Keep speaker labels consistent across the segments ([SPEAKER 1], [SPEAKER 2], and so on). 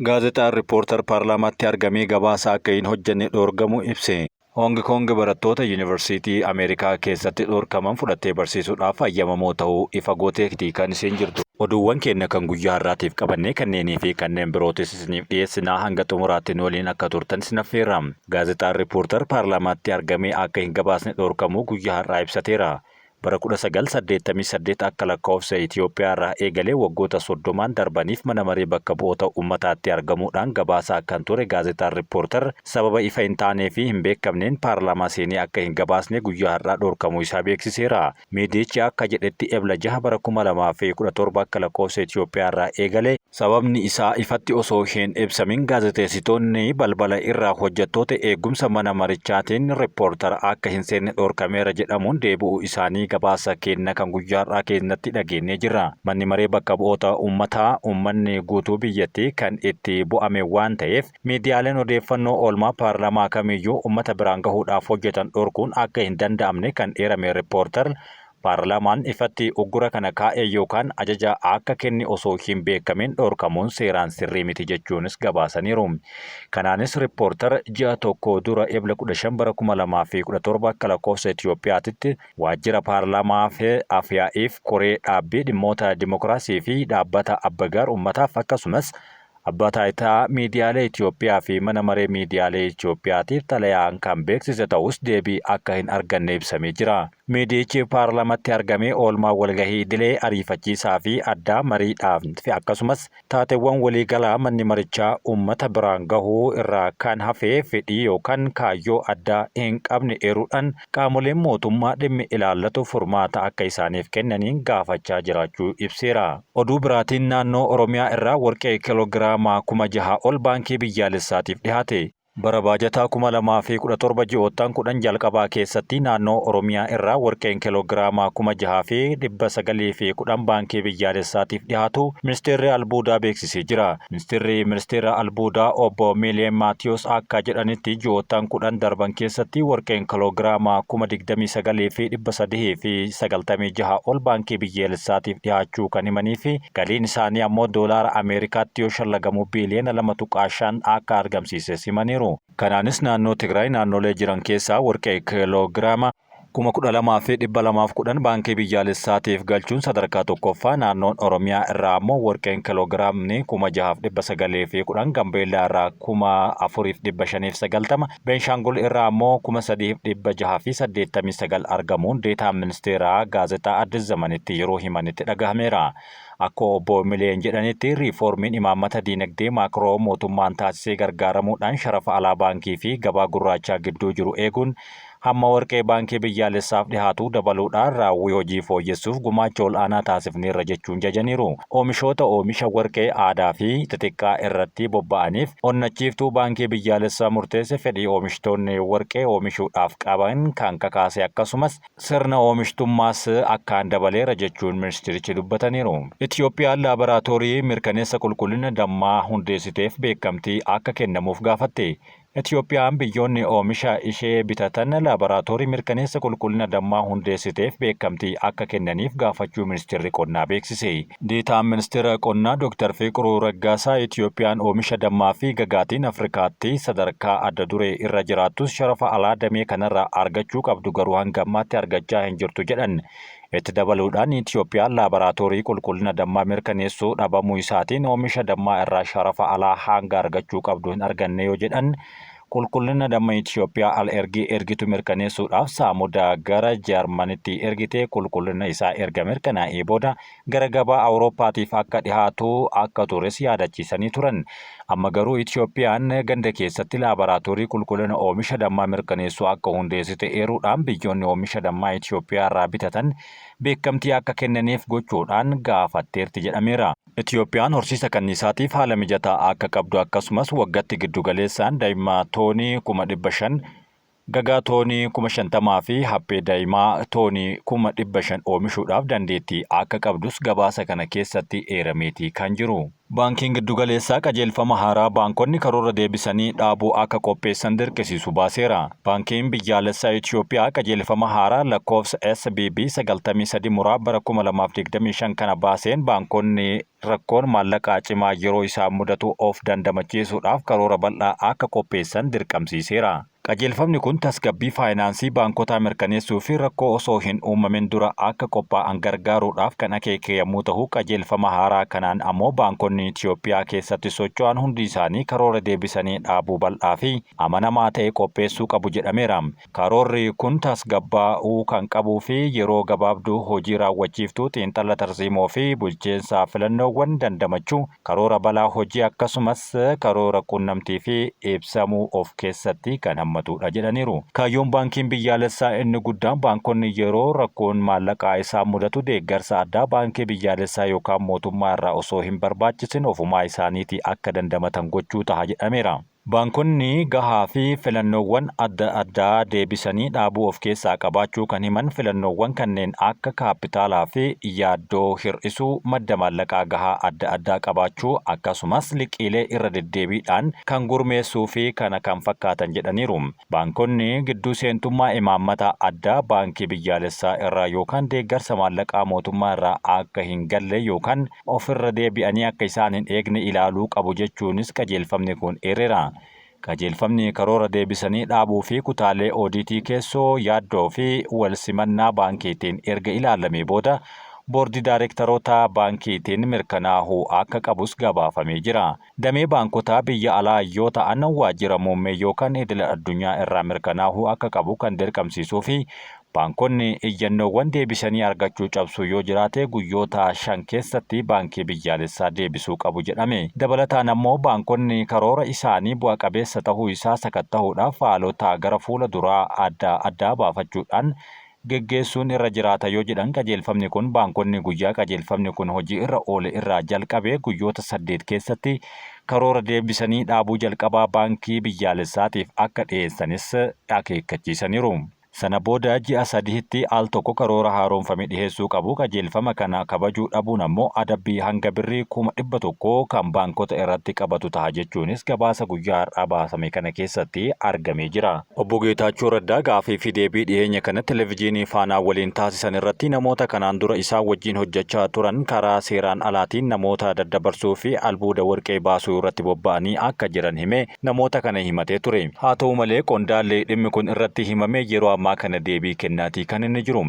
[SPEAKER 1] Gaazexaan Riippoortar Paarlaamaatti argamee gabaasa akka hin hojjenne dhoorgamu ibse. Hoong Koong barattoota Yuunivarsiitii Ameerikaa keessatti dhoorkaman fudhattee barsiisuudhaaf hayyamamoo ta'uu ifa gooteetti kan isheen jirtu. Oduuwwan keenya kan guyyaa har'aatiif qabannee kanneenii fi kanneen birootis isiniif dhiyeessinaa hanga xumuraatti waliin akka turtan sin affeerra. Gaazexaan Riippoortar Paarlaamaatti argamee akka hin gabaasne dhoorkamuu guyyaa har'aa ibsateera. Bara 1988 akka lakkoofsa Itoophiyaa irraa eegalee waggoota 30 darbaniif mana maree bakka bu'oota uummataatti argamuudhaan gabaasa kan ture gaazexaan Riippoortar sababa ifa hin taanee fi hin beekamneen paarlaamaa seenee akka hin gabaasne guyyaa har'aa dhoorkamuu isaa beeksiseera. Miidiyichi akka jedhetti ebla 6 bara 2017 akka lakkoofsa Itoophiyaa irraa eegalee sababni isaa ifatti osoo hin ibsamin gaazexeessitoonni balbala irraa hojjettoota eegumsa mana marichaatiin Riippoortar akka hin seenne dhoorkameera jedhamuun deebi'uu isaanii gabaasa keenya kan guyyaa har'aa keenyatti dhageenyee jirra. Manni maree bakka bu'oota uummataa uummanni guutuu biyyattii kan itti bu'ame waan ta'eef miidiyaaleen odeeffannoo oolmaa paarlaamaa kamiyyuu uummata biraan gahuudhaaf hojjetan dhorkuun akka hin danda'amne kan eerame Riippoortar paarlaamaan ifatti uggura kana kaa'e yookaan ajaja akka kenne osoo hin beekamin dhoorkamuun seeraan sirrii miti jechuunis gabaasaniiru. Kanaanis Riippoortar ji'a tokko dura ebla 15 bara 2017 akka lakkoofsa Itoophiyaatitti waajjira paarlaamaa fi afyaa'iif koree dhaabbii dhimmoota dimokiraasii fi dhaabbata abbagaar uummataaf akkasumas abbaa taayitaa miidiyaalee Itoophiyaa fi mana maree miidiyaalee Itoophiyaatiif xalayaan kan beeksise ta'us deebii akka hin arganne ibsamee jira. Miidiyichi paarlaamaatti argamee oolmaa walgahii idilee ariifachiisaa fi addaa mariidhaaf fi akkasumas taateewwan waliigalaa manni marichaa uummata biraan gahuu irraa kan hafee fedhii yookaan kaayyoo addaa hin qabne eeruudhaan qaamoleen mootummaa dhimmi ilaallatu furmaata akka isaaniif kennaniin gaafachaa jiraachuu ibseera. Oduu biraatiin naannoo Oromiyaa irraa warqee kiloogiraama 6,000 ol baankii biyyaalessaatiif dhiyaate. Bara baajataa 2017 ji'oottan 10 jalqabaa keessatti naannoo Oromiyaa irraa warqeen kiloogiraama 6,910 baankii biyyaalessaatiif dhiyaatu ministeerri albuudaa beeksisee jira. Ministeera albuudaa obbo Miiliyeem Maatiyus akka jedhanitti ji'oottan 10 darban keessatti warqeen kiloogiraama 29,396 ol baankii biyyaalessaatiif dhiyaachuu kan himanii fi galiin isaanii ammoo doolaara Ameerikaatti yoo shallagamu biiliyoona 2.5 akka argamsiise himaniiru. Kanaanis naannoo Tigraay naannolee jiran keessaa warqee kiloogiraama 12,210 baankii biyyaalessaatiif galchuun sadarkaa tokkoffaa, naannoon Oromiyaa irraa ammoo warqeen kiloogiraamni 6,910 Gambeellaa irraa 4,590 Beenshaangul irraa ammoo 3,689 argamuun deetaan ministeeraa gaazexaa Addis Zamanitti yeroo himanitti dhagahameera. Akka obbo Miiliyeem jedhanitti riiformiin imaammata diinagdee maakroo mootummaan taasisee gargaaramuudhaan sharafa alaa baankii fi gabaa gurraachaa gidduu jiru eeguun hamma warqee baankii biyyaalessaaf dhiyaatu dabaluudhaan raawwii hojii fooyyessuuf gumaacha ol'aanaa taasifneerra jechuun jajaniiru. Oomishoota oomisha warqee aadaa fi xixiqqaa irratti bobba'aniif onnachiiftuu baankii biyyaalessaa murteesse fedhii oomishtoonni warqee oomishuudhaaf qaban kan kakaase akkasumas sirna oomishtummaas akkaan dabaleera jechuun ministeerichi dubbataniiru. Itoophiyaan laaboraatoorii mirkaneessa qulqullina dammaa hundeessiteef beekamtii akka kennamuuf gaafatte. Itoophiyaan biyyoonni oomisha ishee bitatan laaboraatoorii mirkaneessa qulqullina dammaa hundeessiteef beekamtii akka kennaniif gaafachuu ministeerri qonnaa beeksise. Deetaan ministeera qonnaa Dr. Fiqiruu Raggaasaa Itoophiyaan oomisha dammaa fi gagaatiin Afrikaatti sadarkaa adda duree irra jiraattus sharafa alaa damee kanarraa argachuu qabdu garuu hanga ammaatti argachaa hin jirtu jedhan. Itti dabaluudhaan Itoophiyaan laaboraatoorii qulqullina dammaa mirkaneessuu dhabamuu isaatiin oomisha dammaa irraa sharafa alaa hanga argachuu qabdu hin arganne yoo jedhan qulqullina damma Itoophiyaa al ergitu mirkaneessuudhaaf saamudaa gara Jarmanitti ergitee qulqullina isaa erga mirkanaa'ee booda gara gabaa Awurooppaatiif akka dhihaatu akka tures yaadachiisanii turan. Amma garuu Itoophiyaan ganda keessatti laaboraatoorii qulqullina oomisha dammaa mirkaneessuu akka hundeessite eeruudhaan biyyoonni oomisha dammaa Itoophiyaa irraa bitatan beekamtii akka kennaniif gochuudhaan gaafatteerti jedhameera. Itoophiyaan horsiisa kanniisaatiif haala mijataa akka qabdu akkasumas waggaatti giddugaleessaan daa'imman toonii 500,000 gagaa toonii 50,000 fi haphee daa'imaa toonii 500,000 oomishuudhaaf dandeettii akka qabdus gabaasa kana keessatti eerameetii kan jiru. Baankiin giddugaleessaa qajeelfama haaraa baankonni karoora deebisanii dhaabuu akka qopheessan dirqisiisu baaseera. Baankiin biyyaalessaa Itoophiyaa qajeelfama haaraa lakkoofsa SBB 93 muraa bara 2025 kana baaseen baankonni rakkoon maallaqaa cimaa yeroo isaan mudatu of dandamachiisuudhaaf karoora bal'aa akka qopheessan dirqamsiiseera. Qajeelfamni kun tasgabbii faayinaansii baankotaa mirkaneessuu fi rakkoo osoo hin uumamin dura akka qophaa'an gargaaruudhaaf kan akeeke yommuu ta'u, qajeelfama haaraa kanaan ammoo baankonni Itoophiyaa keessatti socho'an hundi isaanii karoora deebisanii dhaabuu bal'aa fi amanamaa ta'e qopheessuu qabu jedhameera. Karoorri kun tasgabbaa'uu kan qabuu fi yeroo gabaabduu hojii raawwachiiftuu xiinxala tarsiimoo fi bulchiinsa filannoowwan dandamachuu karoora balaa hojii akkasumas karoora quunnamtii fi ibsamuu of keessatti kan hammatudha jedhaniiru. Kaayyoon baankiin biyyaalessaa inni guddaan baankonni yeroo rakkoon maallaqaa isaan mudatu deeggarsa addaa baankii biyyaalessaa yookaan mootummaa irraa osoo hin barbaachisin ofumaa isaaniitii akka dandamatan gochuu ta'a jedhameera. Baankonni gahaa fi filannoowwan adda addaa deebisanii dhaabuu of keessaa qabaachuu kan himan filannoowwan kanneen akka kaapitaalaa fi yaaddoo hir'isuu madda maallaqaa gahaa adda addaa qabaachuu akkasumas liqiilee irra deddeebiidhaan kan gurmeessuu fi kana kan fakkaatan jedhaniiru. Baankonni gidduu seentummaa imaammata addaa baankii biyyaalessaa irraa yookaan deeggarsa maallaqaa mootummaa irraa akka hin galle yookaan ofirra deebi'anii akka isaan hin eegne ilaaluu qabu jechuunis qajeelfamni kun eereera. Qajeelfamni karoora deebisanii dhaabuu fi kutaalee oodiitii keessoo yaaddoo fi wal simannaa baankiitiin erga ilaalamee booda boordii daayirektaroota baankiitiin mirkanaa'uu akka qabus gabaafamee jira. Damee baankotaa biyya alaa yoo ta'an waajjira muummee yookaan idila addunyaa irraa mirkanaa'uu akka qabu kan dirqamsiisuu fi baankonni iyyannoowwan deebisanii argachuu cabsuu yoo jiraate guyyoota 5 keessatti baankii biyyaalessaa deebisuu qabu jedhame. Dabalataan ammoo baankonni karoora isaanii bu'a qabeessa ta'uu isaa sakatta'uudhaaf haalota gara fuula duraa adda baafachuudhaan geggeessuun irra jiraata yoo jedhan qajeelfamni kun baankonni guyyaa qajeelfamni kun hojii irra oole irraa jalqabee guyyoota 8 keessatti karoora deebisanii dhaabuu jalqabaa baankii biyyaalessaatiif akka dhiyeessanis akeekkachiisaniiru. Sana booda ji'a 3tti al tokko karoora haaromfame dhiheessuu qabu. Qajeelfama kana kabajuu dhabuun ammoo adabbii hanga birrii 100,000 kan baankota irratti qabatu ta'a jechuunis gabaasa guyyaa har'aa baasame kana keessatti argamee jira. Obbo Geetaachoo Raddaa gaafii fi deebii dhiyeenya kana televezyiinii Faanaa waliin taasisan irratti namoota kanaan dura isaan wajjin hojjechaa turan karaa seeraan alaatiin namoota daddabarsuu fi albuuda warqee baasuu irratti bobba'anii akka jiran hime namoota kana himatee ture. Haa ta'u malee qondaallee dhimmi kun irratti himame yeroo ammaa kana deebii kennaatii kan inni jiru.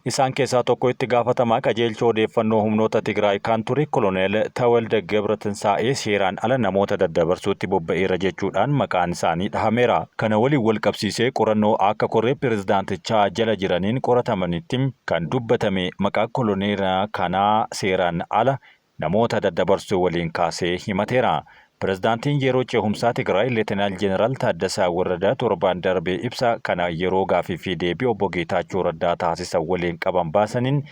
[SPEAKER 1] Isaan keessaa tokko itti gaafatamaa qajeelcha odeeffannoo humnoota Tigraay kan ture Koloneel Tawalda Gebretinsaa'ee seeraan ala namoota daddabarsuutti bobba'eera jechuudhaan maqaan isaanii dhahameera. Kana waliin wal qabsiisee qorannoo akka koree pirezidaantichaa jala jiraniin qoratamanitti kan dubbatame maqaa koloneela kanaa seeraan ala namoota daddabarsuu waliin kaasee himateera. Pirezidaantiin yeroo ce'umsaa Tigraay Leetinaal Jeneraal Taaddasaa Warradaa torbaan darbee ibsa kana yeroo gaafii fi deebii obbo Geetaachoo Raddaa taasisan waliin qaban baasaniin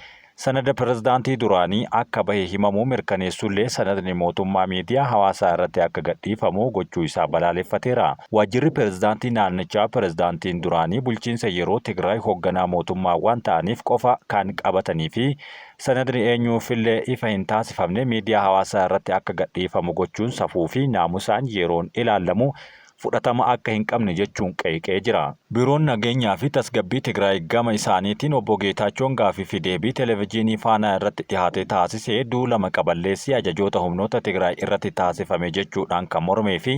[SPEAKER 1] sanada pirezidaantii duraanii akka bahe himamuu mirkaneessullee sanadni mootummaa miidiyaa hawaasaa irratti akka gadhiifamu gochuu isaa balaaleffateera. Waajjirri pirezidaantii naannichaa pirezidaantiin duraanii bulchiinsa yeroo Tigraay hoogganaa mootummaa waan ta'aniif qofa kan qabatanii fi sanadni eenyuufillee ifa hin taasifamne miidiyaa hawaasaa irratti akka gadhiifamu gochuun safuu fi naamusaan yeroon ilaalamu fudhatama akka hin qabne jechuun qeeqee jira. Biiroon nageenyaa fi tasgabbii Tigraay gama isaaniitiin obbo Geetaachoon gaafii fi deebii televezyiinii Faanaa irratti dhihaate taasisee duulama qaballeessii ajajoota humnoota Tigraay irratti taasifame jechuudhaan kan mormee fi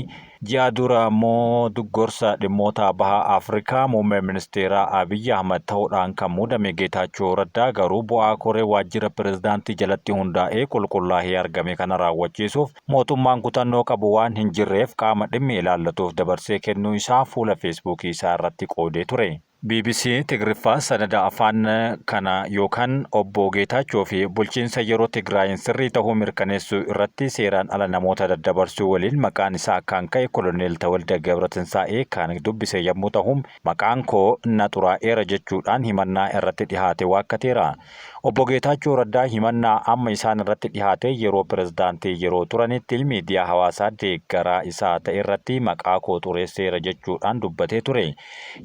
[SPEAKER 1] ji'a dura immoo duggorsa dhimmoota baha Afrikaa muummee ministeeraa Abiyyi Ahmad ta'uudhaan kan muudame Geetaachoo Raddaa garuu bu'aa koree waajjira pirezidaantii jalatti hundaa'ee qulqullaa'ee argame kana raawwachiisuuf mootummaan kutannoo qabu waan hin jirreef qaama dhimmi ilaallatuuf dabarsee kennuu isaa fuula feesbuukii isaa irratti qoodee ture. BBC Tigriffaa sanada afaan kana yookaan obbo Geetaachoo fi bulchiinsa yeroo Tigraayin sirrii ta'uu mirkaneessuu irratti seeraan ala namoota daddabarsuu waliin maqaan isaa kan ka'e Koloneel Tawalda Gebretinsaa'ee kan dubbise yommuu ta'u maqaan koo na xuraa'eera jechuudhaan himannaa irratti dhihaate waakkateera. Obbo Geetaachoo Raddaa himannaa amma isaan irratti dhiyaate yeroo pirezidaantii yeroo turanitti miidiyaa hawaasaa deeggaraa isaa ta'e irratti maqaa koo xureesseera jechuudhaan dubbatee ture.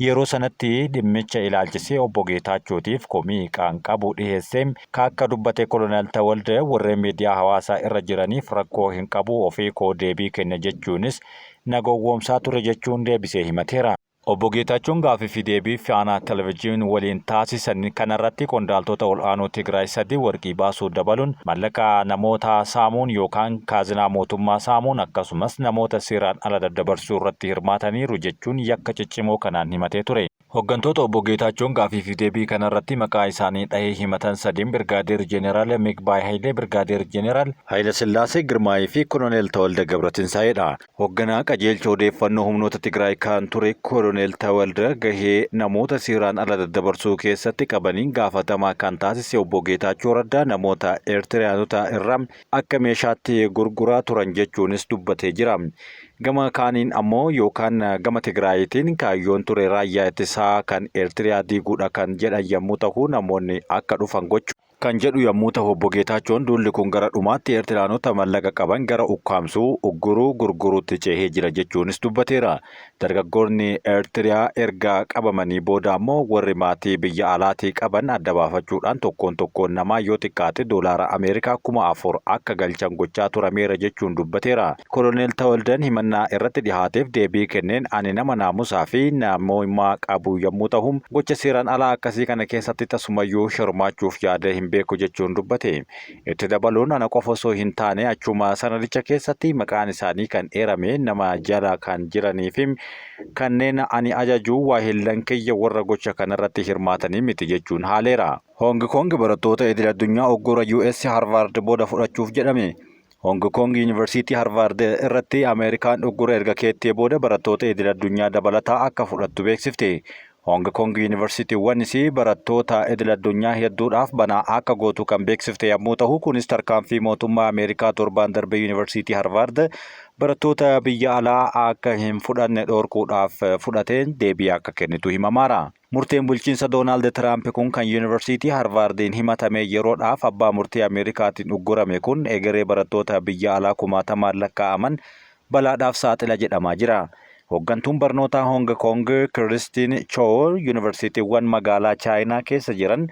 [SPEAKER 1] Yeroo sanatti dhimmicha ilaalchisee obbo Geetaachotiif komii qabu dhiheessee akka dubbate Koloneel Tawaldee warreen miidiyaa hawaasaa irra jiraniif rakkoo hin qabu ofii koo deebii kenna jechuunis na gowwoomsaa ture jechuun deebisee himateera. Obbo Geetaachoon gaaffii fi deebii Faanaa Televezyiinii waliin taasisan kanarratti qondaaltota ol'aanoo Tigraay 3 warqii baasuu dabaluun mallaqa namoota saamuun yookaan kaazinaa mootummaa saamuun akkasumas namoota seeraan ala daddabarsuu irratti hirmaataniiru jechuun yakka ciccimoo kanaan himatee ture. Hooggantoota obbo Geetaachoon gaaffii fi deebii kanarratti maqaa isaanii dhahee himatan sadiin Birgaadeer Jeneraal Migbaay Hayilee, Birgaadeer Jeneraal Hayila Sillaasee Girmaayii fi Koloneel Tawalde Gabratinsaayedha. Hoogganaa qajeelcha odeeffannoo humnoota Tigraay kan ture Koloneel Tawalde gahee namoota seeraan ala daddabarsuu keessatti qabaniin gaafatamaa kan taasise obbo Geetaachoo Raddaa namoota Eertiraanota irraa akka meeshaatti gurguraa turan jechuunis dubbatee jira. Gama kaaniin ammoo yookaan gama Tigraayitiin kaayyoon ture raayyaa ittisaa kan Eertiriyaa diiguudha kan jedhan yommuu ta'u namoonni akka dhufan gochuu kan jedhu yommuu ta'u obbo Geetaachoon duulli kun gara dhumaatti Eertiraanota mallaqa qaban gara ukkaamsuu, ugguruu, gurguruutti ceehee jira jechuunis dubbateera. Dargaggoonni Eertiriyaa erga qabamanii booda ammoo warri maatii biyya alaatii qaban adda baafachuudhaan tokkoon namaa yoo xiqqaate doolaara Ameerikaa 4,000 akka galchan gochaa turameera jechuun dubbateera. Koloneel Tawaldeen himannaa irratti dhihaateef deebii kenneen ani nama naamusaa fi namummaa qabu yommuu ta'u gocha seeraan alaa akkasii kana keessatti tasumayyuu hirmaachuuf yaada hin beeku jechuun dubbate. Itti dabaluun ana qofa osoo hin taane achuma sanadicha keessatti maqaan isaanii kan eerame nama jala kan jiranii fi kanneen ani ajaju waahillan kiyya warra gocha kanarratti hirmaatanii miti jechuun haaleera. Hong Kong barattoota idil addunyaa oggura US Harvard booda fudhachuuf jedhame. Hong Kong University Harvard irratti Ameerikaan oggura erga keettee booda barattoota idil addunyaa dabalataa akka fudhattu beeksifte. Hong Kong University wanis barattoota idil addunyaa hedduudhaaf banaa akka gootu kan beeksifte yommuu ta'u kunis tarkaanfii mootummaa Ameerikaa torbaan darbe University Harvard barattoota biyya alaa akka hin fudhanne dhorkuudhaaf fudhateen deebii akka kennitu himamaara. Murteen bulchiinsa Doonaald Tiraamp kun kan Yuunivarsiitii Harvardiin himatame yeroodhaaf abbaa murtii Ameerikaatiin uggurame kun egeree barattoota biyya alaa 10,000 lakkaa'aman balaadhaaf saaxila jedhamaa jira. Hooggantuun barnoota Hong Kong Christine Chow Yuunivarsiitiiwwan magaalaa Chaayinaa keessa jiran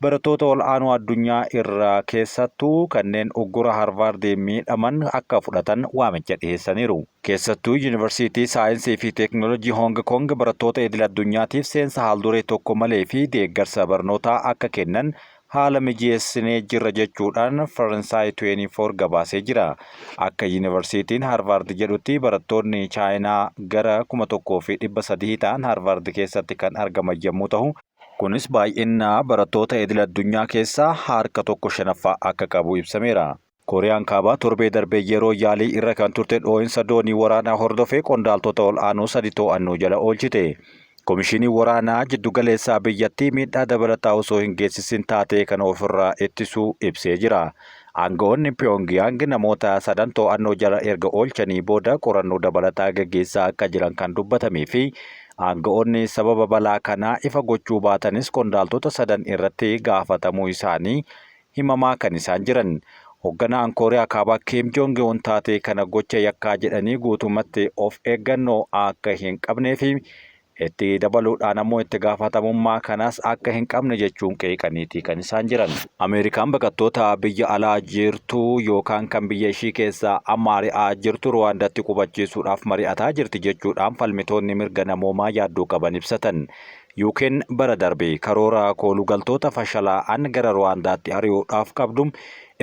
[SPEAKER 1] barattoota ol'aanoo addunyaa irraa keessattuu kanneen uggura Harvardiin miidhaman akka fudhatan waamicha dhiyeessaniiru. Keessattuu Yuunivarsiitii Saayinsii fi Teekinooloojii Hong Kong barattoota idil addunyaatiif seensa haalduree tokko malee fi deeggarsa barnootaa akka kennan haala mijeessinee jirra jechuudhaan Faransaay 24 gabaasee jira. Akka Yuunivarsiitiin Harvard jedhutti barattoonni Chaayinaa gara 1,300 ta'an Harvard keessatti kan argaman yommuu ta'u kunis baay'ina barattoota idil addunyaa keessaa harka 1/5 akka qabu ibsameera. Kooriyaan kaabaa torbee darbee yeroo yaalii irra kan turte dhoo'insa doonii waraanaa hordofee qondaaltota ol'aanoo 3 to'annoo jala oolchite. Komishinii waraanaa jiddugaleessaa biyyattii miidhaa dabalataa osoo hin geessisin taatee kana ofirraa ittisuu ibsee jira. Aangawoonni Pyongyang namoota 3 to'annoo jala erga oolchanii booda qorannoo dabalataa gaggeessaa akka jiran kan dubbatamee fi aangawoonni sababa balaa kanaa ifa gochuu baatanis qondaaltota 3 irratti gaafatamuu isaanii himamaa kan isaan jiran. Hoogganaan Kooriyaa kaabaa Kim Jong-un taatee kana gocha yakkaa jedhanii guutumatti of eeggannoo akka hin qabnee fi itti dabaluudhaan ammoo itti gaafatamummaa kanas akka hin qabne jechuun qeeqaniiti kan isaan jiran. Ameerikaan baqattoota biyya alaa jirtu yookaan kan biyya ishii keessaa amma ari'aa jirtu Ruwaandaatti qubachiisuudhaaf mari'ataa jirti jechuudhaan falmitoonni mirga namoomaa yaaddoo qaban ibsatan. Yuukeen bara darbe karoora koolugaltoota fashalaa'an gara Ruwaandaatti ari'uudhaaf qabdu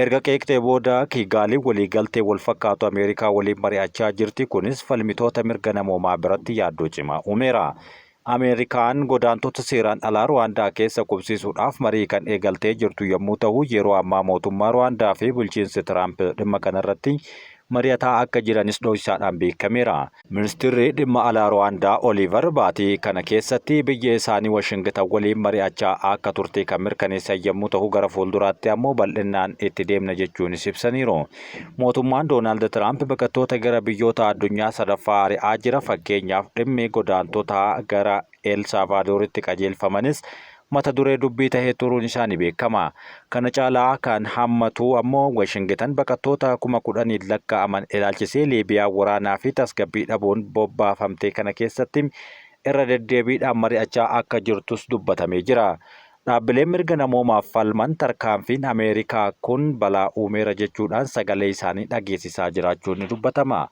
[SPEAKER 1] erga qeeqxee booda Kiigaalii waliigaltee wal fakkaatu Ameerikaa waliin mari'achaa jirti. Kunis falmitoota mirga namoomaa biratti yaaddoo cimaa uumeera. Ameerikaan godaantota seeraan alaa Ruwaandaa keessa qubsiisuudhaaf marii kan eegaltee jirtu yommuu ta'u yeroo ammaa mootummaa Ruwaandaa fi bulchiinsi Tiraamp dhimma kanarratti mari'ataa akka jiranis dho'isaadhaan beekameera. Ministeerri dhimma alaa Ruwaandaa Oliiver baatii kana keessatti biyya isaanii Washington waliin mari'achaa akka turte kan mirkaneessan yommuu ta'u gara fuulduraatti ammoo bal'inaan itti deemna jechuunis ibsaniiru. Mootummaan Doonaald Tiraamp baqattoota gara biyyoota addunyaa sadaffaa ari'aa jira. Fakkeenyaaf dhimmi godaantota gara El Salvadoritti qajeelfamanis mata duree dubbii tahee turuun isaanii beekama. Kana caalaa kan hammatu ammoo Washington baqattoota 10,000 lakkaa'aman ilaalchisee Liibiyaa waraanaa fi tasgabbii dhabuun bobbaafamte kana keessatti irra deddeebiidhaan mari'achaa akka jirtus dubbatamee jira. Dhaabbileen mirga namoomaaf falman tarkaanfiin Ameerikaa kun balaa uumeera jechuudhaan sagalee isaanii dhageessisaa jiraachuun ni dubbatama.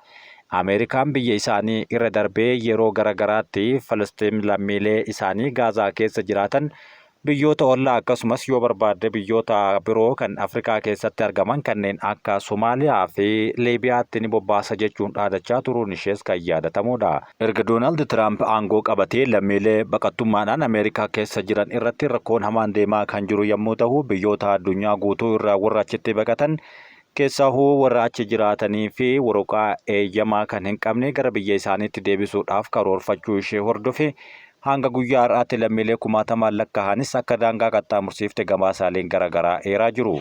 [SPEAKER 1] Ameerikaan biyya isaanii irra darbee yeroo garagaraatti Filistiin lammiilee isaanii Gaazaa keessa jiraatan biyyoota ollaa akkasumas yoo barbaadde biyyoota biroo kan Afrikaa keessatti argaman kanneen akka Somaaliyaa fi Liibiyaatti ni bobbaasa jechuun dhaadachaa turuun ishees kan yaadatamudha. Erga Doonaald Tiraamp aangoo qabatee lammiilee baqattummaadhaan Ameerikaa keessa jiran irratti rakkoon hamaan deemaa kan jiru yommuu ta'u, biyyoota addunyaa guutuu irraa warra achitti baqatan keessahuu warra achi jiraatanii fi waraqaa eeyyamaa kan hin qabne gara biyya isaaniitti deebisuudhaaf karoorfachuu ishee hordofe hanga guyyaa har'aatti lammiilee 10,000 lakkaa'anis akka daangaa qaxxaamursiifte gabaasaaleen garagaraa eeraa jiru.